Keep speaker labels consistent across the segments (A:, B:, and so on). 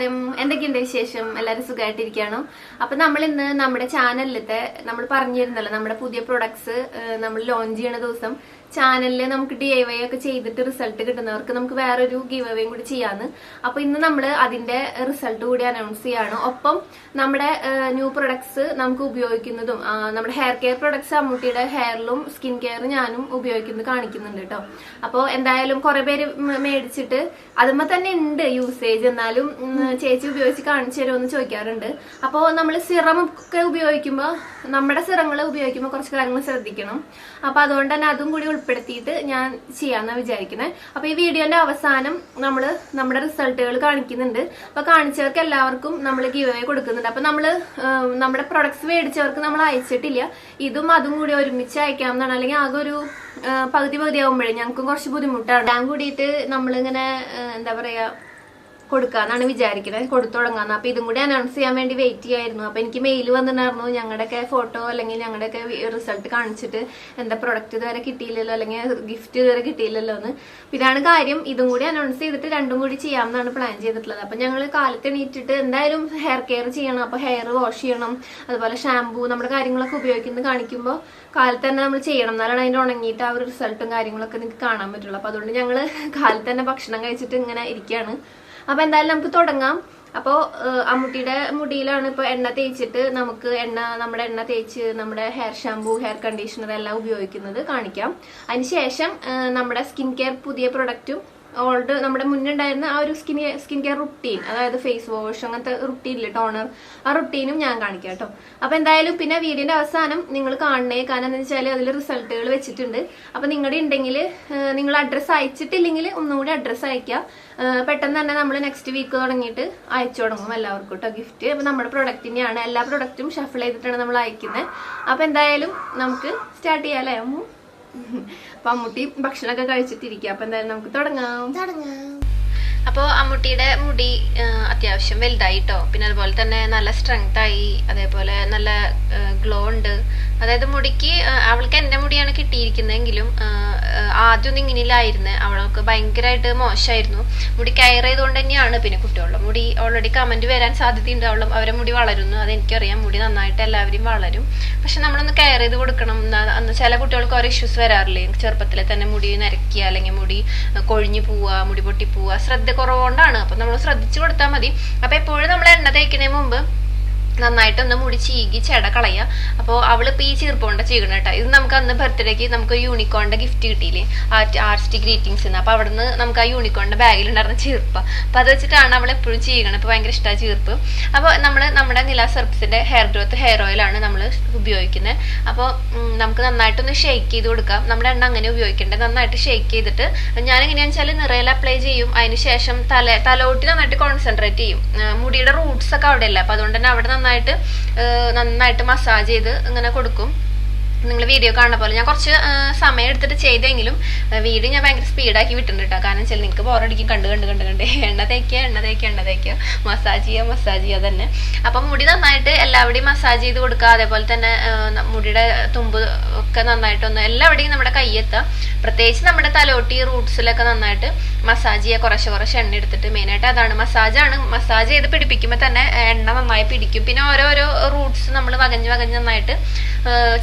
A: നമസ്കാരം. എന്തൊക്കെയുണ്ട് വിശേഷം? എല്ലാവരും സുഖമായിട്ടിരിക്കുകയാണോ? അപ്പൊ നമ്മൾ ഇന്ന് നമ്മുടെ ചാനലിലത്തെ നമ്മൾ പറഞ്ഞിരുന്നല്ലോ നമ്മുടെ പുതിയ പ്രൊഡക്ട്സ് നമ്മൾ ലോഞ്ച് ചെയ്യണ ദിവസം ചാനലിൽ നമുക്ക് DIY ഒക്കെ ചെയ്തിട്ട് റിസൾട്ട് കിട്ടുന്നവർക്ക് നമുക്ക് വേറൊരു ഗിവ് അവേയും കൂടി ചെയ്യാന്ന്. അപ്പൊ ഇന്ന് നമ്മൾ അതിന്റെ റിസൾട്ട് കൂടി അനൗൺസ് ചെയ്യാണ്. ഒപ്പം നമ്മുടെ ന്യൂ പ്രൊഡക്ട്സ് നമുക്ക് ഉപയോഗിക്കുന്നതും നമ്മുടെ ഹെയർ കെയർ പ്രൊഡക്ട്സ് അമ്മൂട്ടിയുടെ ഹെയറിലും സ്കിൻ കെയർ ഞാനും ഉപയോഗിക്കുന്നത് കാണിക്കുന്നുണ്ട് കേട്ടോ. അപ്പോൾ എന്തായാലും കുറെ പേര് മേടിച്ചിട്ട് അതുമ്പോ തന്നെ ഉണ്ട് യൂസേജ്, എന്നാലും ചേച്ചി ഉപയോഗിച്ച് കാണിച്ചു തരുമോ എന്ന് ചോദിക്കാറുണ്ട്. അപ്പോൾ നമ്മൾ സിറം ഒക്കെ ഉപയോഗിക്കുമ്പോൾ നമ്മുടെ സിറങ്ങൾ ഉപയോഗിക്കുമ്പോൾ കുറച്ച് കാര്യങ്ങൾ ശ്രദ്ധിക്കണം. അപ്പൊ അതുകൊണ്ട് തന്നെ അതും കൂടി ഉൾപ്പെടുത്തിയിട്ട് ഞാൻ ചെയ്യാന്നാ വിചാരിക്കുന്നത്. അപ്പൊ ഈ വീഡിയോന്റെ അവസാനം നമ്മൾ നമ്മുടെ റിസൾട്ടുകൾ കാണിക്കുന്നുണ്ട്. അപ്പൊ കാണിച്ചവർക്ക് എല്ലാവർക്കും നമ്മൾ ഗിവ് അവേ കൊടുക്കുന്നുണ്ട്. അപ്പൊ നമ്മുടെ പ്രൊഡക്ട്സ് മേടിച്ചവർക്ക് നമ്മൾ അയച്ചിട്ടില്ല. ഇതും അതും കൂടി ഒരുമിച്ച് അയക്കാവുന്നതാണ്. അല്ലെങ്കിൽ ആകെ ഒരു പകുതി ആകുമ്പോഴേ ഞങ്ങൾക്ക് കുറച്ച് ബുദ്ധിമുട്ടാണ്. ഞാൻ കൂടിയിട്ട് നമ്മളിങ്ങനെ എന്താ പറയാ കൊടുക്കാന്നാണ് വിചാരിക്കുന്നത്, കൊടുത്തു തുടങ്ങാന്ന്. അപ്പൊ ഇതും കൂടി അനൗൺസ് ചെയ്യാൻ വേണ്ടി വെയിറ്റ് ചെയ്യായിരുന്നു. അപ്പൊ എനിക്ക് മെയിൽ വന്നിട്ടുണ്ടായിരുന്നു ഞങ്ങളുടെയൊക്കെ ഫോട്ടോ അല്ലെങ്കിൽ ഞങ്ങളുടെയൊക്കെ റിസൾട്ട് കാണിച്ചിട്ട് എന്താ പ്രൊഡക്റ്റ് ഇതുവരെ കിട്ടിയില്ലല്ലോ അല്ലെങ്കിൽ ഗിഫ്റ്റ് ഇതുവരെ കിട്ടിയില്ലല്ലോ എന്ന്. ഇതാണ് കാര്യം. ഇതും കൂടി അനൗൺസ് ചെയ്തിട്ട് രണ്ടും കൂടി ചെയ്യാമെന്നാണ് പ്ലാൻ ചെയ്തിട്ടുള്ളത്. അപ്പൊ ഞങ്ങൾ കാലത്ത് എണീറ്റിട്ട് എന്തായാലും ഹെയർ കെയർ ചെയ്യണം. അപ്പൊ ഹെയർ വാഷ് ചെയ്യണം, അതുപോലെ ഷാമ്പൂ നമ്മുടെ കാര്യങ്ങളൊക്കെ ഉപയോഗിക്കുന്നത് കാണിക്കുമ്പോൾ കാലത്ത് തന്നെ നമ്മൾ ചെയ്യണം. എന്നാലാണ് അതിന്റെ ഉണങ്ങിയിട്ട് ആ ഒരു റിസൾട്ടും കാര്യങ്ങളൊക്കെ നിങ്ങൾക്ക് കാണാൻ പറ്റുള്ളൂ. അപ്പൊ അതുകൊണ്ട് ഞങ്ങള് കാലത്ത് തന്നെ ഭക്ഷണം കഴിച്ചിട്ട് ഇങ്ങനെ ഇരിക്കുകയാണ്. അപ്പൊ എന്തായാലും നമുക്ക് തുടങ്ങാം. അപ്പോ അമ്മൂട്ടിയുടെ മുടിയിലാണ് ഇപ്പൊ എണ്ണ തേച്ചിട്ട് നമുക്ക് നമ്മുടെ എണ്ണ തേച്ച് നമ്മുടെ ഹെയർ ഷാമ്പൂ ഹെയർ കണ്ടീഷണർ എല്ലാം ഉപയോഗിക്കുന്നത് കാണിക്കാം. അതിനുശേഷം നമ്മുടെ സ്കിൻ കെയർ പുതിയ പ്രൊഡക്റ്റും ഓൾഡ് നമ്മുടെ മുന്നുണ്ടായിരുന്ന ആ ഒരു സ്കിൻ കെയർ റുട്ടീൻ, അതായത് ഫേസ് വാഷ് അങ്ങനത്തെ റുട്ടീനില്ലേ, ടോണർ, ആ റുട്ടീനും ഞാൻ കാണിക്കാം കേട്ടോ. അപ്പൊ എന്തായാലും പിന്നെ വീഡിയോന്റെ അവസാനം നിങ്ങൾ കാണണേ. കാരണം എന്താ വെച്ചാൽ അതിൽ റിസൾട്ടുകൾ വെച്ചിട്ടുണ്ട്. അപ്പൊ നിങ്ങളുടെ ഉണ്ടെങ്കിൽ നിങ്ങൾ അഡ്രസ്സ് അയച്ചിട്ടില്ലെങ്കിൽ ഒന്നുകൂടി അഡ്രസ്സ് അയക്കാം. പെട്ടെന്ന് തന്നെ നമ്മൾ നെക്സ്റ്റ് വീക്ക് തുടങ്ങിയിട്ട് അയച്ചു തുടങ്ങും എല്ലാവർക്കും കേട്ടോ ഗിഫ്റ്റ്. അപ്പൊ നമ്മുടെ പ്രൊഡക്റ്റിനെയാണ്, എല്ലാ പ്രൊഡക്റ്റും ഷഫിൾ ചെയ്തിട്ടാണ് നമ്മൾ അയക്കുന്നത്. അപ്പൊ എന്തായാലും നമുക്ക് സ്റ്റാർട്ട് ചെയ്യാം അല്ലേ അമ്മു? അപ്പൊ അമ്മൂട്ടി ഭക്ഷണമൊക്കെ കഴിച്ചിട്ടിരിക്കുക. അപ്പൊ എന്തായാലും നമുക്ക് തുടങ്ങാം. അപ്പോൾ അമ്മൂട്ടിയുടെ മുടി അത്യാവശ്യം വലുതായിട്ടോ, പിന്നെ അതുപോലെ തന്നെ നല്ല സ്ട്രെങ്ത് ആയി, അതേപോലെ നല്ല ഗ്ലോ ഉണ്ട്. അതായത് മുടിക്ക് അവൾക്ക് എൻ്റെ മുടിയാണ് കിട്ടിയിരിക്കുന്നതെങ്കിലും ആദ്യമൊന്നും ഇങ്ങനെയില്ലായിരുന്നു. അവൾക്ക് ഭയങ്കരമായിട്ട് മോശമായിരുന്നു. മുടി കെയർ ചെയ്തുകൊണ്ട് തന്നെയാണ്. പിന്നെ കുട്ടികളുടെ മുടി ഓൾറെഡി കമന്റ് വരാൻ സാധ്യതയുണ്ട്, അവരെ മുടി വളരുന്നു, അതെനിക്കറിയാം. മുടി നന്നായിട്ട് എല്ലാവരും വളരും. പക്ഷെ നമ്മളൊന്ന് കെയർ ചെയ്ത് കൊടുക്കണം. ചില കുട്ടികൾക്ക് ഓരോ ഇഷ്യൂസ് വരാറില്ലേ, ചെറുപ്പത്തിലെ തന്നെ മുടി നരക്കുക അല്ലെങ്കിൽ മുടി കൊഴിഞ്ഞു പോവുക, മുടി പൊട്ടി പോവുക, ശ്രദ്ധ കുറവുകൊണ്ടാണ്. അപ്പൊ നമ്മൾ ശ്രദ്ധിച്ചു കൊടുത്താൽ മതി. അപ്പൊ എപ്പോഴും നമ്മൾ എണ്ണ തേക്കുന്നതിന് മുമ്പ് നന്നായിട്ടൊന്ന് മുടി ചീകി ചെട കളയുക. അപ്പോൾ അവളിപ്പോൾ ഈ ചീർപ്പോണ്ട ചെയ്യണം കേട്ടോ. ഇത് നമുക്ക് അന്ന് ബർത്ത്ഡേക്ക് നമുക്ക് യൂണിക്കോണിന്റെ ഗിഫ്റ്റ് കിട്ടിയില്ലേ, ആർട്ടിസ്റ്റി ഗ്രീറ്റിംഗ്സ് എന്ന്. അപ്പോൾ അവിടുന്ന് നമുക്ക് ആ യൂണിക്കോണിന്റെ ബാഗിലുണ്ടായിരുന്ന ചീർപ്പ, അപ്പോൾ അത് വെച്ചിട്ടാണ് അവൾ എപ്പോഴും ചെയ്യണം. ഇപ്പോൾ ഭയങ്കര ഇഷ്ടമാണ് ചീർപ്പ്. അപ്പോൾ നമ്മുടെ നിലാസ് ഹെർബ്സിന്റെ ഹെയർ ഗ്രോത്ത് ഹെയർ ഓയിലാണ് നമ്മൾ ഉപയോഗിക്കുന്നത്. അപ്പോൾ നമുക്ക് നന്നായിട്ടൊന്ന് ഷെയ്ക്ക് ചെയ്ത് കൊടുക്കാം. നമ്മുടെ എണ്ണ അങ്ങനെ ഉപയോഗിക്കേണ്ടത്. നന്നായിട്ട് ഷെയ്ക്ക് ചെയ്തിട്ട് ഞാനെങ്ങനെയാണെന്ന് വെച്ചാൽ നിറയിൽ അപ്ലൈ ചെയ്യും. അതിന് ശേഷം തലോട്ടി നന്നായിട്ട് കോൺസെൻട്രേറ്റ് ചെയ്യും. മുടിയുടെ റൂട്ട്സ് ഒക്കെ അവിടെ അല്ല, അപ്പോൾ അതുകൊണ്ട് തന്നെ അവിടെ നന്നായിട്ട് മസാജ് ചെയ്ത് ഇങ്ങനെ കൊടുക്കും. നിങ്ങൾ വീഡിയോ കാണുന്ന പോലെ ഞാൻ കുറച്ച് സമയം എടുത്തിട്ട് ചെയ്തെങ്കിലും വീഡിയോ ഞാൻ ഭയങ്കര സ്പീഡാക്കി വിട്ടിട്ടുണ്ട് കേട്ടോ. കാരണം വെച്ചാൽ നിങ്ങൾക്ക് ബോറടിക്കും കണ്ട് എണ്ണ തേക്കുക മസാജ് ചെയ്യുക തന്നെ. അപ്പം മുടി നന്നായിട്ട് എല്ലാവിടെയും മസാജ് ചെയ്ത് കൊടുക്കുക. അതേപോലെ തന്നെ മുടിയുടെ തുമ്പ് ഒക്കെ നന്നായിട്ടൊന്ന് എല്ലാവിടെയും നമ്മുടെ കൈയെത്തുക. പ്രത്യേകിച്ച് നമ്മുടെ തലോട്ടി റൂട്ട്സിലൊക്കെ നന്നായിട്ട് മസാജ് ചെയ്യുക. കുറച്ച് എണ്ണ എടുത്തിട്ട് മെയിനായിട്ട് അതാണ് മസാജ് ചെയ്ത് പിടിപ്പിക്കുമ്പോൾ തന്നെ എണ്ണ നന്നായി പിടിക്കും. പിന്നെ ഓരോരോ റൂട്ട്സ് നമ്മൾ വകഞ്ഞ് നന്നായിട്ട്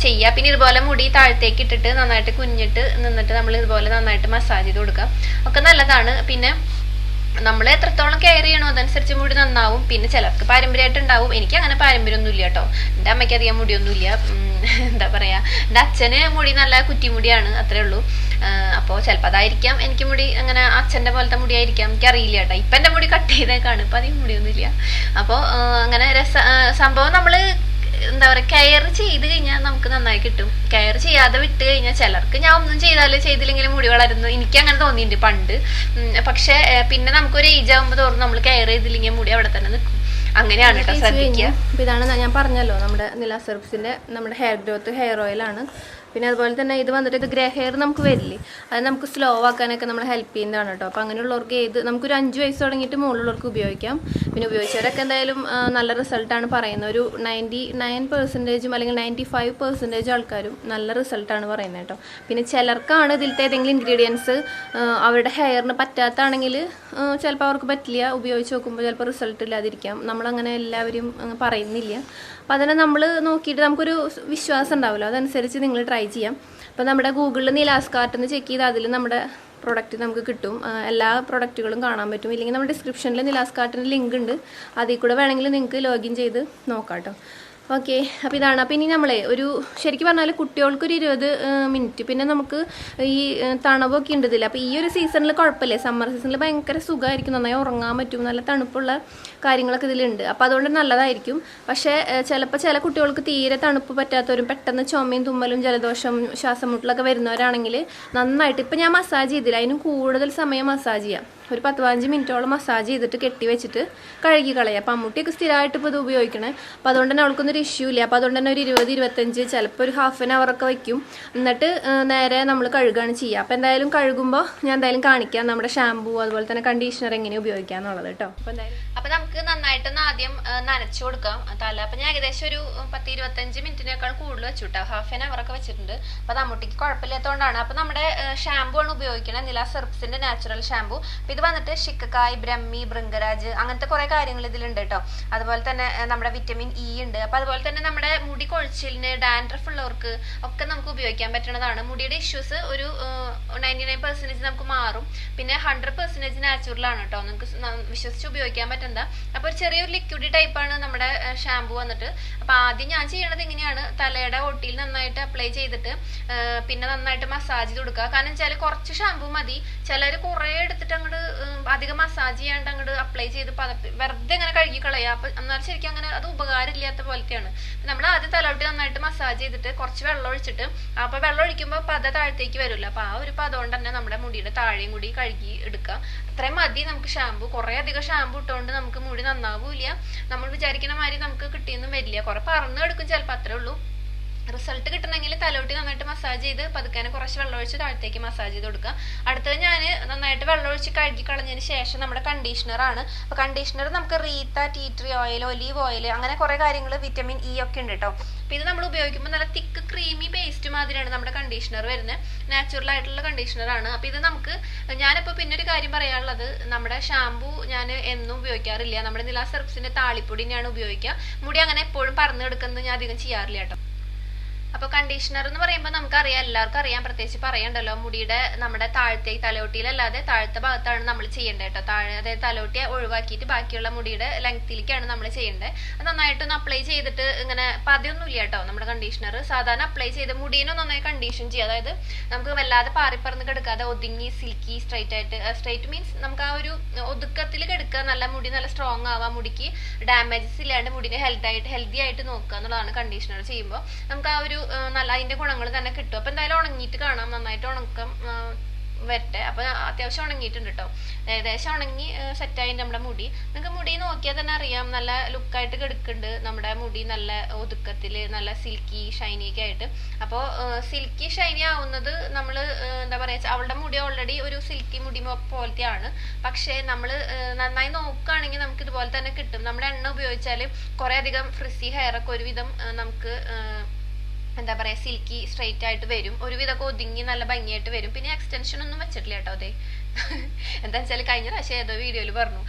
A: ചെയ്യുക. പിന്നെ ഇതുപോലെ മുടി താഴത്തേക്ക് ഇട്ടിട്ട് നന്നായിട്ട് കുഞ്ഞിട്ട് നിന്നിട്ട് നമ്മൾ ഇതുപോലെ നന്നായിട്ട് മസാജ് ചെയ്ത് കൊടുക്കാം. ഒക്കെ നല്ലതാണ്. പിന്നെ നമ്മൾ എത്രത്തോളം കെയർ ചെയ്യണോ അതനുസരിച്ച് മുടി നന്നാവും. പിന്നെ ചിലർക്ക് പാരമ്പര്യമായിട്ട് ഉണ്ടാവും. എനിക്ക് അങ്ങനെ പാരമ്പര്യമൊന്നും ഇല്ല കേട്ടോ. എൻ്റെ അമ്മയ്ക്ക് അധികം മുടിയൊന്നുമില്ല. എന്താ പറയാ, എൻ്റെ അച്ഛന് മുടി നല്ല കുറ്റിമുടിയാണ്, അത്രേ ഉള്ളൂ. അപ്പോൾ ചിലപ്പോൾ അതായിരിക്കാം എനിക്ക് മുടി അങ്ങനെ അച്ഛൻ്റെ പോലത്തെ മുടിയായിരിക്കാം, എനിക്കറിയില്ല കേട്ടോ. ഇപ്പം എൻ്റെ മുടി കട്ട് ചെയ്തേക്കാണ്, ഇപ്പം അധികം മുടിയൊന്നുമില്ല. അപ്പോൾ അങ്ങനെ സംഭവം നമ്മൾ എന്താ പറയുക, കെയർ ചെയ്ത് കഴിഞ്ഞാൽ നമുക്ക് നന്നായി കിട്ടും. കെയർ ചെയ്യാതെ വിട്ട് കഴിഞ്ഞാൽ ചിലർക്ക് ഞാൻ ഒന്നും ചെയ്തില്ലെങ്കിലും മുടി വളരുന്നു, എനിക്ക് അങ്ങനെ തോന്നിയിട്ടുണ്ട് പണ്ട്. പക്ഷെ പിന്നെ നമുക്കൊരു ഏജ് ആകുമ്പോൾ തോറും നമ്മൾ കെയർ ചെയ്തില്ലെങ്കിൽ മുടി അവിടെ തന്നെ നിൽക്കും. അങ്ങനെയാണ് കേട്ടോ, ശ്രദ്ധിക്കുക. ഇതാണ് ഞാൻ പറഞ്ഞല്ലോ നമ്മുടെ നിലാസ് ഹെർബ്സിന്റെ നമ്മുടെ ഹെയർ ഗ്രോത്ത് ഹെയർ ഓയിലാണ്. പിന്നെ അതുപോലെ തന്നെ ഇത് വന്നിട്ട് ഇത് ഗ്രേ ഹെയർ നമുക്ക് വരില്ലേ, അത് നമുക്ക് സ്ലോ ആക്കാനൊക്കെ നമ്മൾ ഹെൽപ്പ് ചെയ്യുന്നതാണ് കേട്ടോ. അപ്പോൾ അങ്ങനെയുള്ളവർക്ക് നമുക്കൊരു 5 വയസ്സ് തുടങ്ങിയിട്ട് മുകളിലുള്ളവർക്ക് ഉപയോഗിക്കാം. പിന്നെ ഉപയോഗിച്ചവരൊക്കെ എന്തായാലും നല്ല റിസൾട്ടാണ് പറയുന്നത്. ഒരു 99% അല്ലെങ്കിൽ 95% ആൾക്കാരും നല്ല റിസൾട്ടാണ് പറയുന്നത് കേട്ടോ. പിന്നെ ചിലർക്കാണ് ഇതിലത്തെ ഏതെങ്കിലും ഇൻഗ്രീഡിയൻസ് അവരുടെ ഹെയറിന് പറ്റാത്താണെങ്കിൽ ചിലപ്പോൾ അവർക്ക് പറ്റില്ല, ഉപയോഗിച്ച് നോക്കുമ്പോൾ ചിലപ്പോൾ റിസൾട്ട് ഇല്ലാതിരിക്കാം. നമ്മളങ്ങനെ എല്ലാവരും പറയുന്നില്ല. അപ്പോൾ അതിനെ നമ്മൾ നോക്കിയിട്ട് നമുക്കൊരു വിശ്വാസം ഉണ്ടാവുമല്ലോ, അതനുസരിച്ച് നിങ്ങൾ ട്രൈ ചെയ്യാം. അപ്പോൾ നമ്മുടെ ഗൂഗിളിൽ നിലാസ് കാർട്ട് എന്ന് ചെക്ക് ചെയ്ത് അതിൽ നമ്മുടെ പ്രൊഡക്റ്റ് നമുക്ക് കിട്ടും, എല്ലാ പ്രൊഡക്റ്റുകളും കാണാൻ പറ്റും. ഇല്ലെങ്കിൽ നമ്മുടെ ഡിസ്ക്രിപ്ഷനിൽ നിലാസ് കാർട്ടിൻ്റെ ലിങ്ക് ഉണ്ട്, അതിൽ കൂടെ വേണമെങ്കിൽ നിങ്ങൾക്ക് ലോഗിൻ ചെയ്ത് നോക്കാം കേട്ടോ. ഓക്കെ, അപ്പോൾ ഇതാണ്. അപ്പോൾ ഇനി നമ്മളെ ശരിക്കും പറഞ്ഞാൽ കുട്ടികൾക്കൊരു 20 മിനിറ്റ്, പിന്നെ നമുക്ക് ഈ തണുപ്പൊക്കെ ഉണ്ട് ഇതിൽ. അപ്പോൾ ഈ ഒരു സീസണിൽ കുഴപ്പമില്ല, സമ്മർ സീസണിൽ ഭയങ്കര സുഖമായിരിക്കും, നന്നായി ഉറങ്ങാൻ പറ്റും, നല്ല തണുപ്പുള്ള കാര്യങ്ങളൊക്കെ ഇതിലുണ്ട്. അപ്പോൾ അതുകൊണ്ട് നല്ലതായിരിക്കും. പക്ഷേ ചിലപ്പോൾ ചില കുട്ടികൾക്ക് തീരെ തണുപ്പ് പറ്റാത്തവരും പെട്ടെന്ന് ചുമയും തുമ്മലും ജലദോഷം ശ്വാസം മുട്ടലൊക്കെ വരുന്നവരാണെങ്കിൽ നന്നായിട്ട്, ഇപ്പം ഞാൻ മസാജ് ചെയ്തില്ല, അതിനും കൂടുതൽ സമയം മസാജ് ചെയ്യാം. ഒരു 10-15 മിനിറ്റോളം മസാജ് ചെയ്തിട്ട് കെട്ടി വെച്ചിട്ട് കഴുകി കളയാം. അപ്പം അമ്മൂട്ടിയൊക്കെ സ്ഥിരമായിട്ട് ഇപ്പോൾ ഇത് ഉപയോഗിക്കണേ. അപ്പോൾ അതുകൊണ്ട് തന്നെ അവൾക്കൊന്നൊരു ഇഷ്യൂ ഇല്ല. അപ്പോൾ അതുകൊണ്ട് തന്നെ ഒരു 20-25 ചിലപ്പോൾ ഒരു ഹാഫ് ആൻ അവർ ഒക്കെ വയ്ക്കും. എന്നിട്ട് നേരെ നമ്മൾ കഴുകുകയാണ് ചെയ്യുക. അപ്പോൾ എന്തായാലും കഴുകുമ്പോൾ ഞാൻ എന്തായാലും കാണിക്കാം നമ്മുടെ ഷാമ്പൂ അതുപോലെ തന്നെ കണ്ടീഷണർ എങ്ങനെ ഉപയോഗിക്കുക എന്നുള്ളത് കേട്ടോ. അപ്പോൾ നമുക്ക് നന്നായിട്ടൊന്ന് ആദ്യം നനച്ചു കൊടുക്കാം തല. അപ്പോൾ ഞാൻ ഏകദേശം ഒരു 10-25 മിനിറ്റിനേക്കാൾ കൂടുതൽ വെച്ചു കേട്ടോ, ഹാഫ് ആൻ അവർ ഒക്കെ വെച്ചിട്ടുണ്ട്. അപ്പോൾ അത് അമ്മൂട്ടിക്ക് കുഴപ്പമില്ലാത്തതുകൊണ്ടാണ്. അപ്പോൾ നമ്മുടെ ഷാമ്പൂ ആണ് ഉപയോഗിക്കുന്നത്, നിലാസ് ഹെർബ്സിൻ്റെ നാച്ചുറൽ ഷാമ്പൂ. ഇത് വന്നിട്ട് ശിക്കക്കായ്, ബ്രഹ്മി, ഭൃംഗരാജ് അങ്ങനത്തെ കുറെ കാര്യങ്ങൾ ഇതിലുണ്ട് കേട്ടോ. അതുപോലെ തന്നെ നമ്മുടെ വിറ്റമിൻ ഇ ഉണ്ട്. അപ്പൊ അതുപോലെ തന്നെ നമ്മുടെ മുടി കൊഴിച്ചിലിന്, ഡാൻഡ്രഫ് ഉള്ളവർക്ക് ഒക്കെ നമുക്ക് ഉപയോഗിക്കാൻ പറ്റുന്നതാണ്. മുടിയുടെ ഇഷ്യൂസ് ഒരു 99% നമുക്ക് മാറും. പിന്നെ 100% നാച്ചുറൽ ആണ് കേട്ടോ, നിങ്ങൾക്ക് വിശ്വസിച്ച് ഉപയോഗിക്കാൻ പറ്റുന്ന. അപ്പൊ ഒരു ചെറിയൊരു ലിക്വിഡ് ടൈപ്പാണ് നമ്മുടെ ഷാമ്പൂ വന്നിട്ട്. അപ്പൊ ആദ്യം ഞാൻ ചെയ്യണത് ഇങ്ങനെയാണ്, തലയുടെ ഒട്ടിയിൽ നന്നായിട്ട് അപ്ലൈ ചെയ്തിട്ട് പിന്നെ നന്നായിട്ട് മസാജ് ചെയ്ത് കൊടുക്കുക. കാരണം വെച്ചാൽ കുറച്ച് ഷാമ്പൂ മതി, ചിലർ കുറെ എടുത്തിട്ട് അങ്ങോട്ട് അധികം മസാജ് ചെയ്യാണ്ട് അങ്ങോട്ട് അപ്ലൈ ചെയ്ത് വെറുതെ അങ്ങനെ കഴുകി കളയുക. അപ്പൊ എന്നാൽ ശരിക്കും അങ്ങനെ അത് ഉപകാരമില്ലാത്ത പോലത്തെയാണ്. നമ്മൾ ആദ്യം തലോട്ടി നന്നായിട്ട് മസാജ് ചെയ്തിട്ട് കുറച്ച് വെള്ളം ഒഴിച്ചിട്ട്, അപ്പൊ വെള്ളം ഒഴിക്കുമ്പോൾ പത താഴത്തേക്ക് വരുമല്ലോ, അപ്പൊ ആ ഒരു പദം കൊണ്ട് തന്നെ നമ്മുടെ മുടിയുടെ താഴെയും കൂടി കഴുകി എടുക്കുക. അത്രയും മതി നമുക്ക് ഷാമ്പൂ. കുറെ അധികം ഷാമ്പൂ ഇട്ടുകൊണ്ട് നമുക്ക് മുടി നന്നാവൂല, നമ്മൾ വിചാരിക്കുന്ന മാതിരി നമുക്ക് കിട്ടിയൊന്നും വരില്ല, കുറെ പറന്ന് എടുക്കും ചിലപ്പോൾ, അത്രേ ഉള്ളൂ. റിസൾട്ട് കിട്ടണമെങ്കിൽ തലോട്ടി നന്നായിട്ട് മസാജ് ചെയ്ത് പതുക്കാനെ കുറച്ച് വെള്ളം ഒഴിച്ച് താഴത്തേക്ക് മസാജ് ചെയ്ത് കൊടുക്കുക. അടുത്തത് ഞാൻ നന്നായിട്ട് വെള്ളം ഒഴിച്ച് കഴുകി കളഞ്ഞതിന് ശേഷം നമ്മുടെ കണ്ടീഷണർ ആണ്. അപ്പോൾ കണ്ടീഷണർ നമുക്ക് reetha, tea tree oil, olive oil അങ്ങനെ കുറെ കാര്യങ്ങൾ, വിറ്റമിൻ ഇ ഒക്കെ ഉണ്ട് കേട്ടോ. അപ്പോൾ ഇത് നമ്മൾ ഉപയോഗിക്കുമ്പോൾ നല്ല തിക്ക് ക്രീമി പേസ്റ്റ് മാതിരിയാണ് നമ്മുടെ കണ്ടീഷണർ വരുന്നത്, നാച്ചുറൽ ആയിട്ടുള്ള കണ്ടീഷണർ ആണ്. അപ്പോൾ ഇത് നമുക്ക്, ഞാനിപ്പോൾ പിന്നെ ഒരു കാര്യം പറയാനുള്ളത്, നമ്മുടെ ഷാമ്പൂ ഞാൻ എന്നും ഉപയോഗിക്കാറില്ല, നമ്മുടെ നിലാസ് ഹെർബ്സിന്റെ താളിപ്പൊടി തന്നെയാണ് ഉപയോഗിക്കുക. മുടി അങ്ങനെ എപ്പോഴും പറന്ന് കിടക്കുന്നത് ഞാൻ അധികം ചെയ്യാറില്ല കേട്ടോ. അപ്പോൾ കണ്ടീഷണർ എന്ന് പറയുമ്പോൾ നമുക്കറിയാം, എല്ലാവർക്കും അറിയാം, പ്രത്യേകിച്ച് പറയണ്ടല്ലോ, മുടിയുടെ നമ്മുടെ താഴത്തേക്ക്, തലയോട്ടിയിലല്ലാതെ താഴത്തെ ഭാഗത്താണ് നമ്മൾ ചെയ്യേണ്ടത് കേട്ടോ. അതായത് തലയോട്ടി ഒഴിവാക്കിയിട്ട് ബാക്കിയുള്ള മുടിയുടെ ലെങ്ത്തിലേക്കാണ് നമ്മൾ ചെയ്യേണ്ടത്. അത് നന്നായിട്ടൊന്ന് അപ്ലൈ ചെയ്തിട്ട് ഇങ്ങനെ പതിയൊന്നുമില്ല കേട്ടോ. നമ്മുടെ കണ്ടീഷണർ സാധാരണ അപ്ലൈ ചെയ്ത് മുടീനെ നന്നായി കണ്ടീഷൻ ചെയ്യുക, അതായത് നമുക്ക് വല്ലാതെ പാറിപ്പറന്ന് കിടക്കാതെ ഒതുങ്ങി സിൽക്കി സ്ട്രൈറ്റ് ആയിട്ട്, സ്ട്രൈറ്റ് മീൻസ് നമുക്ക് ആ ഒരു ഒതുക്കത്തിൽ കിടക്കുക, നല്ല മുടി നല്ല സ്ട്രോങ് ആവാം, മുടിക്ക് ഡാമേജസ് ഇല്ലാണ്ട് മുടിനെ ഹെൽത്തി ആയിട്ട് നോക്കുക എന്നുള്ളതാണ് കണ്ടീഷണർ ചെയ്യുമ്പോൾ. നമുക്ക് ആ ഒരു നല്ല അതിന്റെ ഗുണങ്ങൾ തന്നെ കിട്ടും. അപ്പൊ എന്തായാലും ഉണങ്ങിയിട്ട് കാണാം, നന്നായിട്ട് ഉണക്കം വരട്ടെ. അപ്പൊ അത്യാവശ്യം ഉണങ്ങിയിട്ടുണ്ട് കേട്ടോ, ഏകദേശം ഉണങ്ങി സെറ്റായി നമ്മുടെ മുടി. നിങ്ങൾക്ക് മുടി നോക്കിയാൽ തന്നെ അറിയാം, നല്ല ലുക്കായിട്ട് കിടക്കുന്നുണ്ട് നമ്മുടെ മുടി, നല്ല ഒതുക്കത്തില് നല്ല സിൽക്കി ഷൈനി ഒക്കെ ആയിട്ട്. അപ്പോൾ സിൽക്കി ഷൈനി ആവുന്നത് നമ്മൾ എന്താ പറയാ, അവളുടെ മുടി ഓൾറെഡി ഒരു സിൽക്കി മുടി പോലത്തെയാണ്. പക്ഷേ നമ്മൾ നന്നായി നോക്കുകയാണെങ്കിൽ നമുക്ക് ഇതുപോലെ തന്നെ കിട്ടും. നമ്മുടെ എണ്ണ ഉപയോഗിച്ചാൽ കുറെ അധികം ഫ്രിസി ഹെയർ ഒക്കെ ഒരുവിധം നമുക്ക് എന്താ പറയാ സിൽക്കി സ്ട്രൈറ്റ് ആയിട്ട് വരും, ഒരുവിധമൊക്കെ ഒതുങ്ങി നല്ല ഭംഗിയായിട്ട് വരും. പിന്നെ എക്സ്റ്റൻഷൻ ഒന്നും വെച്ചിട്ടില്ല കേട്ടോ. അതെ എന്താ വെച്ചാൽ കഴിഞ്ഞ പ്രാവശ്യം ഏതോ വീഡിയോയിൽ പറഞ്ഞു,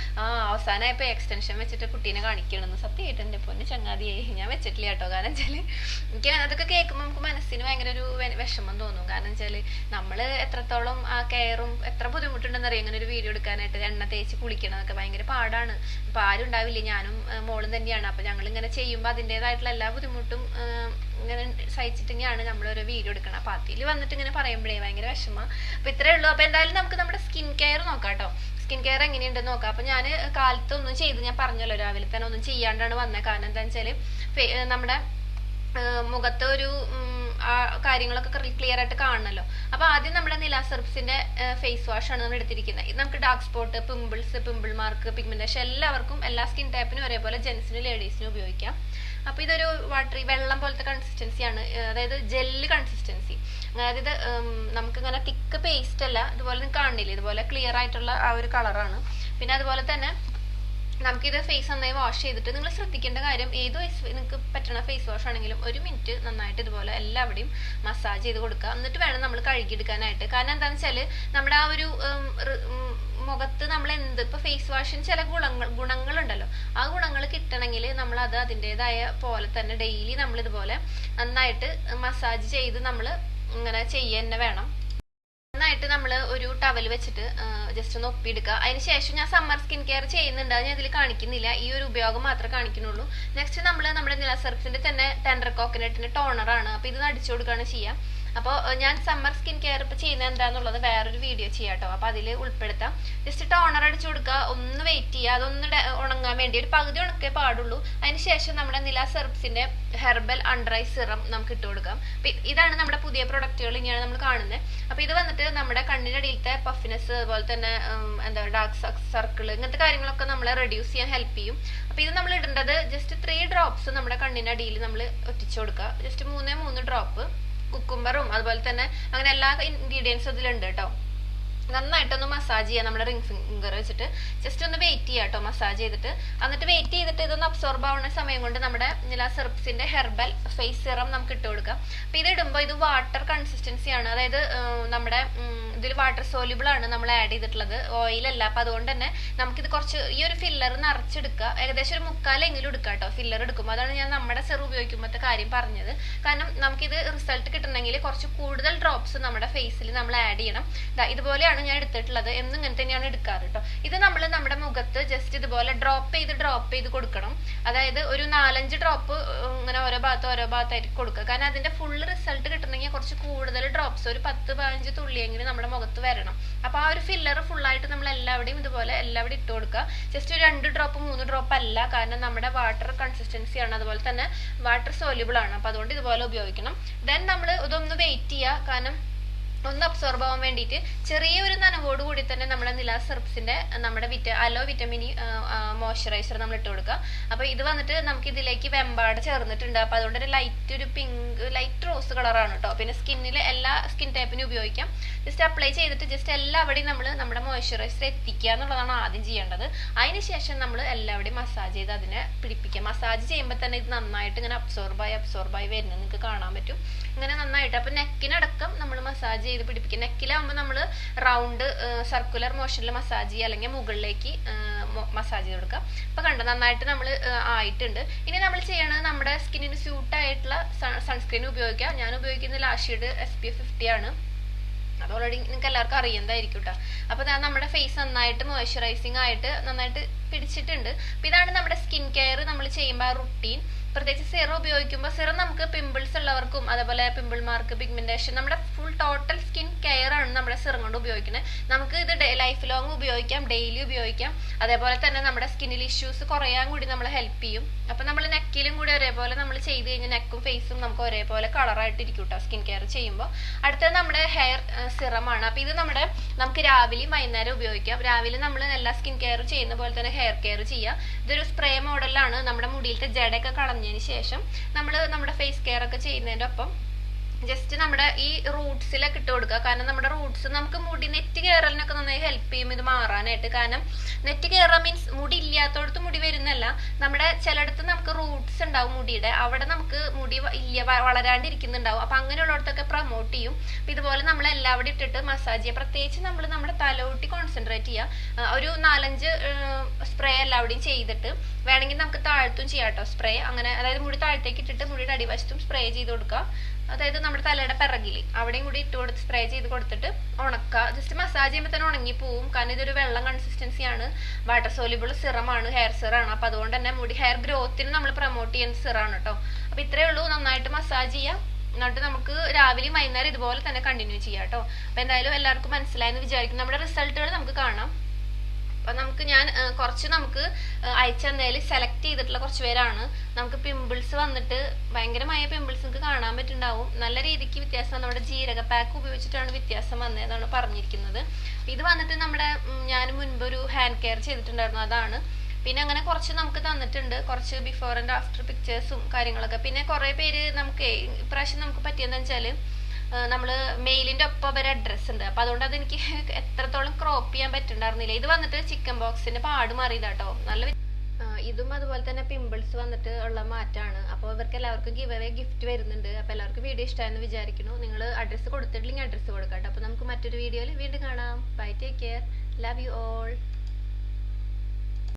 A: അവസാനമായപ്പോൾ എക്സ്റ്റൻഷൻ വെച്ചിട്ട് കുട്ടീനെ കാണിക്കണമെന്ന്. സത്യമായിട്ട് എൻ്റെ പൊന്ന് ചങ്ങാതിയായി ഞാൻ വെച്ചിട്ടില്ല കേട്ടോ. കാരണം വെച്ചാൽ എനിക്ക് അതൊക്കെ കേൾക്കുമ്പോൾ നമുക്ക് മനസ്സിന് ഭയങ്കര ഒരു വിഷമം തോന്നും. കാരണം വെച്ചാൽ നമ്മൾ എത്രത്തോളം ആ കെയറും എത്ര ബുദ്ധിമുട്ടുണ്ടെന്ന് അറിയാം ഇങ്ങനെ ഒരു വീഡിയോ എടുക്കാനായിട്ട്. എണ്ണ തേച്ച് കുളിക്കണതൊക്കെ ഭയങ്കര പാടാണ്. അപ്പോൾ ആരും ഉണ്ടാവില്ല, ഞാനും മോളും തന്നെയാണ്. അപ്പോൾ ഞങ്ങൾ ഇങ്ങനെ ചെയ്യുമ്പോൾ അതിൻ്റെതായിട്ടുള്ള എല്ലാ ബുദ്ധിമുട്ടും ഇങ്ങനെ സഹിച്ചിട്ട് തന്നെയാണ് നമ്മളൊരു വീഡിയോ എടുക്കണം. അപ്പോൾ അതിൽ വന്നിട്ട് ഇങ്ങനെ പറയുമ്പോഴേ ഭയങ്കര വിഷമം. അപ്പോൾ ഇത്രയേ ഉള്ളൂ. അപ്പോൾ എന്തായാലും നമുക്ക് നമ്മുടെ സ്കിൻ കെയർ നോക്കാം കേട്ടോ. സ്കിൻ കെയർ എങ്ങനെയുണ്ടെന്ന് നോക്കാം. അപ്പോൾ ഞാൻ കാലത്ത് ഒന്നും ചെയ്ത്, ഞാൻ പറഞ്ഞല്ലോ രാവിലെ തന്നെ ഒന്നും ചെയ്യാണ്ടാണ് വന്നത്. കാരണം എന്താണെന്ന് വെച്ചാൽ നമ്മുടെ മുഖത്ത് ഒരു കാര്യങ്ങളൊക്കെ ക്ലിയർ ആയിട്ട് കാണണമല്ലോ. അപ്പോൾ ആദ്യം നമ്മുടെ നിലാസ് ഹെർബ്സിന്റെ ഫേസ് വാഷ് ആണ് നമ്മൾ എടുത്തിരിക്കുന്നത്. ഇത് നമുക്ക് dark spot, pimples, pimple mark, pigmentation എല്ലാവർക്കും എല്ലാ സ്കിൻ ടൈപ്പിനും ഒരേപോലെ ജെൻസിനും ലേഡീസിനും ഉപയോഗിക്കാം. അപ്പോൾ ഇതൊരു വാട്ടറി വെള്ളം പോലത്തെ കൺസിസ്റ്റൻസിയാണ്, അതായത് ജെല്ല് കൺസിസ്റ്റൻസി. അതായത് നമുക്കിങ്ങനെ തിക്ക് പേസ്റ്റ് അല്ല, ഇതുപോലെ നിങ്ങൾക്ക് കാണില്ലേ, ഇതുപോലെ ക്ലിയർ ആയിട്ടുള്ള ആ ഒരു കളറാണ്. പിന്നെ അതുപോലെ തന്നെ നമുക്കിത് ഫേസ് നന്നായി വാഷ് ചെയ്തിട്ട് നിങ്ങൾ ശ്രദ്ധിക്കേണ്ട കാര്യം, ഏത് നിങ്ങൾക്ക് പറ്റുന്ന ഫേസ് വാഷ് ആണെങ്കിലും 1 മിനിറ്റ് നന്നായിട്ട് ഇതുപോലെ എല്ലാവിടെയും മസാജ് ചെയ്ത് കൊടുക്കുക. എന്നിട്ട് വേണം നമ്മൾ കഴുകിയെടുക്കാനായിട്ട്. കാരണം എന്താണെന്ന് വെച്ചാൽ നമ്മുടെ ആ ഒരു മുഖത്ത് നമ്മൾ ഇപ്പൊ ഫേസ് വാഷിന് ചില ഗുണങ്ങളുണ്ടല്ലോ, ആ ഗുണങ്ങൾ കിട്ടണമെങ്കിൽ നമ്മൾ അത് അതിൻ്റെതായ പോലെ തന്നെ ഡെയിലി നമ്മൾ ഇതുപോലെ നന്നായിട്ട് മസാജ് ചെയ്ത് നമ്മൾ ഇങ്ങനെ ചെയ്യുക തന്നെ വേണം. നന്നായിട്ട് നമ്മൾ ഒരു ടവൽ വെച്ചിട്ട് ജസ്റ്റ് ഒന്ന് ഒപ്പിയെടുക്കുക. അതിനുശേഷം ഞാൻ സമ്മർ സ്കിൻ കെയർ ചെയ്യുന്നുണ്ട്, അത് ഞാൻ ഇതിൽ കാണിക്കുന്നില്ല, ഈ ഒരു ഉപയോഗം മാത്രമേ കാണിക്കുന്നുള്ളൂ. നെക്സ്റ്റ് നമ്മൾ നമ്മുടെ നിലാസ് ഹെർബ്സിന്റെ തന്നെ ടെൻഡർ കോക്കനട്ടിന്റെ ടോണറാണ്. അപ്പോൾ ഇത് അടിച്ചു കൊടുക്കുകയാണ് ചെയ്യുക. അപ്പോൾ ഞാൻ സമ്മർ സ്കിൻ കെയർ ഇപ്പോൾ ചെയ്യുന്നത് എന്താണെന്നുള്ളത് വേറൊരു വീഡിയോ ചെയ്യാം കേട്ടോ, അപ്പോൾ അതിൽ ഉൾപ്പെടുത്താം. ജസ്റ്റ് ടോണർ അടിച്ചു കൊടുക്കുക, ഒന്ന് വെയിറ്റ് ചെയ്യുക, അതൊന്ന് ഉണങ്ങാൻ വേണ്ടി ഒരു പകുതി ഉണക്കേ പാടുള്ളൂ. അതിനുശേഷം നമ്മുടെ നിലാസ് ഹെർബ്സിന്റെ ഹെർബൽ അണ്ടർ ഐ സിറം നമുക്ക് ഇട്ട് കൊടുക്കാം. ഇതാണ് നമ്മുടെ പുതിയ പ്രൊഡക്റ്റുകൾ, ഇനിയാണ് നമ്മൾ കാണുന്നത്. അപ്പോൾ ഇത് വന്നിട്ട് നമ്മുടെ കണ്ണിന്റെ അടിയിലത്തെ പഫിനെസ്, അതുപോലെ തന്നെ എന്താ ഡാർക്ക് സർക്കിൾ, ഇങ്ങനത്തെ കാര്യങ്ങളൊക്കെ നമ്മളെ റെഡ്യൂസ് ചെയ്യാൻ ഹെൽപ്പ് ചെയ്യും. അപ്പോൾ ഇത് നമ്മൾ ഇടേണ്ടത് ജസ്റ്റ് 3 ഡ്രോപ്സ് നമ്മുടെ കണ്ണിന്റെ അടിയിൽ നമ്മൾ ഒറ്റിച്ചു കൊടുക്കുക. ജസ്റ്റ് 3 ഡ്രോപ്പ് കുക്കുംബറും അതുപോലെ തന്നെ അങ്ങനെ എല്ലാ ഇൻഗ്രീഡിയൻസും ഇതിലുണ്ട് കേട്ടോ. നന്നായിട്ടൊന്ന് മസാജ് ചെയ്യാം നമ്മുടെ റിംഗ് ഫിംഗർ വെച്ചിട്ട്. ജസ്റ്റ് ഒന്ന് വെയിറ്റ് ചെയ്യാം കേട്ടോ മസാജ് ചെയ്തിട്ട്. എന്നിട്ട് വെയിറ്റ് ചെയ്തിട്ട് ഇതൊന്ന് അബ്സോർബ് ആവുന്ന സമയം കൊണ്ട് നമ്മുടെ നിലാസ് ഹെർബ്സിന്റെ ഹെർബൽ ഫേസ് സിറം നമുക്ക് ഇട്ട് കൊടുക്കാം. അപ്പോൾ ഇത് ഇടുമ്പോൾ ഇത് വാട്ടർ കൺസിസ്റ്റൻസിയാണ്, അതായത് നമ്മുടെ ഇതിൽ വാട്ടർ സോല്യൂബിൾ ആണ് നമ്മൾ ആഡ് ചെയ്തിട്ടുള്ളത്, ഓയിലല്ല. അപ്പോൾ അതുകൊണ്ട് തന്നെ നമുക്കിത് കുറച്ച് ഈ ഒരു ഫില്ലർ നിറച്ചെടുക്കുക, ഏകദേശം ഒരു 3/4 എടുക്കുക കേട്ടോ ഫില്ലർ എടുക്കുമ്പോൾ. അതാണ് ഞാൻ നമ്മുടെ സിറം ഉപയോഗിക്കുമ്പോഴത്തെ കാര്യം പറഞ്ഞത്. കാരണം നമുക്കിത് റിസൾട്ട് കിട്ടണമെങ്കിൽ കുറച്ച് കൂടുതൽ ഡ്രോപ്സ് നമ്മുടെ ഫേസിൽ നമ്മൾ ആഡ് ചെയ്യണം. ഇതുപോലെയാണ് ഞാൻ എടുത്തിട്ടുള്ളത്, എന്നും ഇങ്ങനെ തന്നെയാണ് എടുക്കാറ് കേട്ടോ. ഇത് നമ്മൾ നമ്മുടെ മുഖത്ത് ജസ്റ്റ് ഇതുപോലെ ഡ്രോപ്പ് ചെയ്ത് കൊടുക്കണം. അതായത് ഒരു 4-5 ഡ്രോപ്പ് ഇങ്ങനെ ഓരോ ഭാഗത്തായിട്ട് കൊടുക്കുക. കാരണം അതിന്റെ ഫുൾ റിസൾട്ട് കിട്ടണമെങ്കിൽ കുറച്ച് കൂടുതൽ ഡ്രോപ്സ്, ഒരു 10-15 തുള്ളിയെങ്കിലും നമ്മുടെ മുഖത്ത് വരണം. അപ്പൊ ആ ഒരു ഫില്ലർ ഫുള്ളായിട്ട് നമ്മൾ എല്ലാവിടെയും ഇതുപോലെ എല്ലാവിടെയും ഇട്ട് കൊടുക്കുക. ജസ്റ്റ് ഒരു 2 ഡ്രോപ്പ് 3 ഡ്രോപ്പ് അല്ല, കാരണം നമ്മുടെ വാട്ടർ കൺസിസ്റ്റൻസി ആണ്, അതുപോലെ തന്നെ വാട്ടർ സോല്യൂബിൾ ആണ്. അപ്പൊ അതുകൊണ്ട് ഇതുപോലെ ഉപയോഗിക്കണം. ദെൻ നമ്മൾ ഇതൊന്ന് വെയിറ്റ് ചെയ്യുക, കാരണം ഒന്ന് അബ്സോർബ് ആവാൻ വേണ്ടിയിട്ട് ചെറിയൊരു നനവോട് കൂടി തന്നെ നമ്മുടെ നിലാസ് ഹെർബ്സിന്റെ നമ്മുടെ അലോ വിറ്റമിൻ മോയ്സ്ചറൈസർ നമ്മൾ ഇട്ട് കൊടുക്കുക. അപ്പൊ ഇത് വന്നിട്ട് നമുക്ക് ഇതിലേക്ക് വെമ്പാട് ചേർന്നിട്ടുണ്ട്. അപ്പൊ അതുകൊണ്ട് ഒരു ലൈറ്റ് റോസ് കളറാണ് കേട്ടോ. പിന്നെ സ്കിന്നിൽ എല്ലാ സ്കിൻ ടൈപ്പിനും ഉപയോഗിക്കാം. ജസ്റ്റ് അപ്ലൈ ചെയ്തിട്ട് ജസ്റ്റ് എല്ലാവിടെയും നമ്മൾ നമ്മുടെ മോയ്സ്ചറൈസർ എത്തിക്കുക എന്നുള്ളതാണ് ആദ്യം ചെയ്യേണ്ടത്. അതിനുശേഷം നമ്മൾ എല്ലാവിടെയും മസാജ് ചെയ്ത് അതിനെ പിടിപ്പിക്കുക. മസാജ് ചെയ്യുമ്പോൾ തന്നെ ഇത് നന്നായിട്ട് ഇങ്ങനെ അബ്സോർബായി വരുന്നത് നിങ്ങൾക്ക് കാണാൻ പറ്റും, ഇങ്ങനെ നന്നായിട്ട്. അപ്പൊ നെക്കിനടക്കം നമ്മൾ മസാജ് ചെയ്ത് പിടിപ്പിക്കുക. നെക്കിലാവുമ്പോൾ നമ്മൾ റൗണ്ട് സർക്കുലർ മോഷനിൽ മസാജ് ചെയ്യുക, അല്ലെങ്കിൽ മുകളിലേക്ക് മസാജ് ചെയ്ത് കൊടുക്കുക. അപ്പൊ കണ്ടോ നന്നായിട്ട് നമ്മൾ ആയിട്ടുണ്ട്. ഇനി നമ്മൾ ചെയ്യണത് നമ്മുടെ സ്കിന്നിന് സ്യൂട്ട് ആയിട്ടുള്ള സൺസ്ക്രീൻ ഉപയോഗിക്കുക. ഞാൻ ഉപയോഗിക്കുന്ന ലാഷിഡ് SPF 50 ആണ്. അത് ഓൾറെഡി നിങ്ങൾക്ക് എല്ലാവർക്കും അറിയുന്നതായിരിക്കും കേട്ടോ. അപ്പൊ നമ്മുടെ ഫേസ് നന്നായിട്ട് മോയ്സ്ചറൈസിങ് ആയിട്ട് നന്നായിട്ട് പിടിച്ചിട്ടുണ്ട്. അപ്പൊ ഇതാണ് നമ്മുടെ സ്കിൻ കെയർ നമ്മൾ ചെയ്യുമ്പോൾ റുട്ടീൻ. പ്രത്യേകിച്ച് സിറം ഉപയോഗിക്കുമ്പോൾ സിറം നമുക്ക് പിമ്പിൾസ് ഉള്ളവർക്കും അതുപോലെ പിമ്പിൾ മാർക്ക്, പിഗ്മെന്റേഷൻ, നമ്മുടെ ഫുൾ ടോട്ടൽ സ്കിൻ കെയർ ആണ് നമ്മുടെ സിറം കൊണ്ട് ഉപയോഗിക്കുന്നത്. നമുക്ക് ഇത് ലൈഫ് ലോങ് ഉപയോഗിക്കാം, ഡെയിലി ഉപയോഗിക്കാം. അതേപോലെ തന്നെ നമ്മുടെ സ്കിന്നിൽ ഇഷ്യൂസ് കുറയാൻ കൂടി നമ്മളെ ഹെൽപ്പ് ചെയ്യും. അപ്പൊ നമ്മൾ നെക്കിലും കൂടി ഒരേപോലെ നമ്മൾ ചെയ്ത് കഴിഞ്ഞാൽ നെക്കും ഫേസും നമുക്ക് ഒരേപോലെ കളറായിട്ടിരിക്കും കേട്ടോ സ്കിൻ കെയർ ചെയ്യുമ്പോൾ. അടുത്തത് നമ്മുടെ ഹെയർ സിറമാണ്. അപ്പൊ ഇത് നമുക്ക് രാവിലെയും വൈകുന്നേരം ഉപയോഗിക്കാം. രാവിലെ നമ്മൾ എല്ലാ സ്കിൻ കെയർ ചെയ്യുന്ന പോലെ തന്നെ ഹെയർ കെയർ ചെയ്യുക. ഇതൊരു സ്പ്രേ മോഡലാണ്. നമ്മുടെ മുടിയിലത്തെ ജടയൊക്കെ കളഞ്ഞതിന് ശേഷം നമ്മൾ നമ്മുടെ ഫേസ് കെയർ ഒക്കെ ചെയ്യുന്നതിന്റെ ഒപ്പം ജസ്റ്റ് നമ്മുടെ ഈ റൂട്ട്സിലൊക്കെ ഇട്ട് കൊടുക്കുക. കാരണം നമ്മുടെ റൂട്ട്സ് നമുക്ക് മുടി നെറ്റ് കയറലിനൊക്കെ നന്നായി ഹെൽപ്പ് ചെയ്യും ഇത് മാറാനായിട്ട്. കാരണം നെറ്റ് കയറുക മീൻസ് മുടി ഇല്ലാത്തടത്ത് മുടി വരുന്നല്ല, നമ്മുടെ ചിലയിടത്ത് നമുക്ക് റൂട്ട്സ് ഉണ്ടാവും മുടിയുടെ, അവിടെ നമുക്ക് മുടി വളരാണ്ടിരിക്കുന്നുണ്ടാവും. അപ്പൊ അങ്ങനെയുള്ളിടത്തൊക്കെ പ്രൊമോട്ട് ചെയ്യും. അപ്പൊ ഇതുപോലെ നമ്മൾ എല്ലാവരും ഇട്ടിട്ട് മസാജ് ചെയ്യുക. പ്രത്യേകിച്ച് നമ്മൾ നമ്മുടെ തലയോട്ടി കോൺസെൻട്രേറ്റ് ചെയ്യുക. ഒരു 4-5 സ്പ്രേ എല്ലാവിടെയും ചെയ്തിട്ട് വേണമെങ്കിൽ നമുക്ക് താഴത്തും ചെയ്യാം കേട്ടോ സ്പ്രേ. അങ്ങനെ അതായത് മുടി താഴത്തേക്ക് ഇട്ടിട്ട് മുടിയുടെ അടിവശത്തും സ്പ്രേ ചെയ്ത് കൊടുക്കുക. അതായത് നമ്മുടെ തലയുടെ പിറകിൽ അവിടെയും കൂടി ഇട്ട് കൊടുത്ത് സ്പ്രേ ചെയ്ത് കൊടുത്തിട്ട് ഉണക്കുക. ജസ്റ്റ് മസാജ് ചെയ്യുമ്പോൾ തന്നെ ഉണങ്ങി പോവും. കാരണം ഇതൊരു വെള്ളം കൺസിസ്റ്റൻസിയാണ്, വാട്ടർ സോല്യൂബിൾ സിറമാണ്, ഹെയർ സിറാണ്. അപ്പൊ അതുകൊണ്ട് തന്നെ മുടി ഹെയർ ഗ്രോത്തിന് നമ്മൾ പ്രൊമോട്ട് ചെയ്യുന്ന സിറാണ് കേട്ടോ. അപ്പൊ ഇത്രയേ ഉള്ളൂ. നന്നായിട്ട് മസാജ് ചെയ്യാം. എന്നിട്ട് നമുക്ക് രാവിലെയും വൈകുന്നേരം ഇതുപോലെ തന്നെ കണ്ടിന്യൂ ചെയ്യാം കേട്ടോ. അപ്പൊ എന്തായാലും എല്ലാവർക്കും മനസ്സിലായെന്ന് വിചാരിക്കും. നമ്മുടെ റിസൾട്ടുകൾ നമുക്ക് കാണാം. അപ്പൊ ഞാൻ കുറച്ച് നമുക്ക് അയച്ചെന്നതിൽ സെലക്ട് ചെയ്തിട്ടുള്ള കുറച്ച് പേരാണ്. നമുക്ക് പിമ്പിൾസ് വന്നിട്ട് ഭയങ്കരമായ പിമ്പിൾസ് നിങ്ങൾക്ക് കാണാൻ പറ്റുന്നുണ്ടാവും. നല്ല രീതിക്ക് വ്യത്യാസം നമ്മുടെ ജീരക പാക്ക് ഉപയോഗിച്ചിട്ടാണ് വ്യത്യാസം വന്നതെന്നാണ് പറഞ്ഞിരിക്കുന്നത്. ഇത് വന്നിട്ട് നമ്മുടെ ഞാൻ മുൻപ് ഒരു ഹാൻഡ് കെയർ ചെയ്തിട്ടുണ്ടായിരുന്നു, അതാണ്. പിന്നെ അങ്ങനെ കുറച്ച് നമുക്ക് തന്നിട്ടുണ്ട്, കുറച്ച് ബിഫോർ ആൻഡ് ആഫ്റ്റർ പിക്ചേഴ്സും കാര്യങ്ങളൊക്കെ. പിന്നെ കുറേ പേര് നമുക്ക് ഇപ്രാവശ്യം നമുക്ക് പറ്റിയെന്ന് വെച്ചാൽ നമ്മൾ മെയിലിന്റെ ഒപ്പം ഒരു അഡ്രസ്സ് ഉണ്ട്. അപ്പൊ അതുകൊണ്ട് അതെനിക്ക് എത്രത്തോളം ക്രോപ്പ് ചെയ്യാൻ പറ്റുന്നുണ്ടായിരുന്നില്ല. ഇത് വന്നിട്ട് ചിക്കൻ ബോക്സിന്റെ പാട് മാറിയതാട്ടോ. നല്ല ഇതും അതുപോലെ തന്നെ പിമ്പിൾസ് വന്നിട്ട് ഉള്ള മാറ്റാണ്. അപ്പോൾ ഇവർക്ക് എല്ലാവർക്കും ഗിവ് അവേ ഗിഫ്റ്റ് വരുന്നുണ്ട്. അപ്പോൾ എല്ലാവർക്കും വീഡിയോ ഇഷ്ടമായെന്ന് വിചാരിക്കുന്നു. നിങ്ങൾ അഡ്രസ്സ് കൊടുത്തിട്ടില്ലെങ്കിൽ അഡ്രസ്സ് കൊടുക്കാം കേട്ടോ. അപ്പോൾ നമുക്ക് മറ്റൊരു വീഡിയോയിൽ വീണ്ടും കാണാം. Bye, take care, love you all.